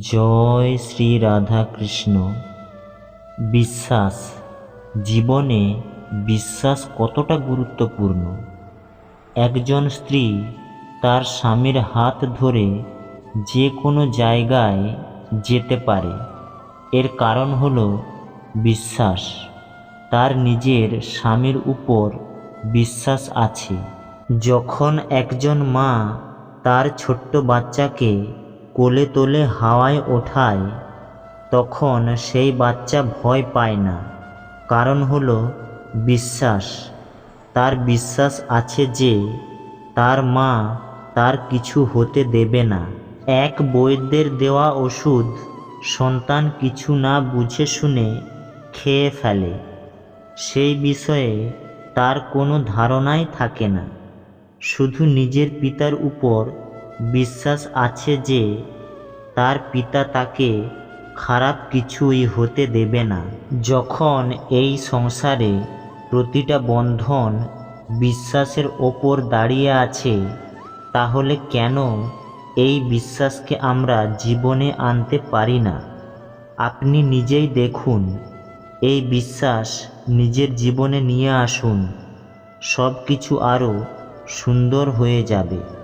জয় শ্রী রাধা কৃষ্ণ। বিশ্বাস, জীবনে বিশ্বাস কতটা গুরুত্বপূর্ণ। একজন স্ত্রী তার স্বামীর হাত ধরে যে কোনো জায়গায় যেতে পারে, এর কারণ হলো বিশ্বাস। তার নিজের স্বামীর উপর বিশ্বাস আছে। যখন একজন মা তার ছোট্ট বাচ্চাকে কোলে তোলে হাওয়ায় ওঠায়, তখন সেই বাচ্চা ভয় পায় না। কারণ হলো বিশ্বাস। তার বিশ্বাস আছে যে তার মা তার কিছু হতে দেবে না। এক বৈদ্যের দেওয়া ওষুধ সন্তান কিছু না বুঝে শুনে খেয়ে ফেলে। সেই বিষয়ে তার কোনো ধারণাই থাকে না। শুধু নিজের পিতার উপর বিশ্বাস আছে যে তার পিতা তাকে খারাপ কিছুই হতে দেবে না। যখন এই সংসারে প্রতিটা বন্ধন বিশ্বাসের ওপর দাঁড়িয়ে আছে, তাহলে কেন এই বিশ্বাসকে আমরা জীবনে আনতে পারি না? আপনি নিজেই দেখুন, এই বিশ্বাস নিজের জীবনে নিয়ে আসুন, সব কিছু আরও সুন্দর হয়ে যাবে।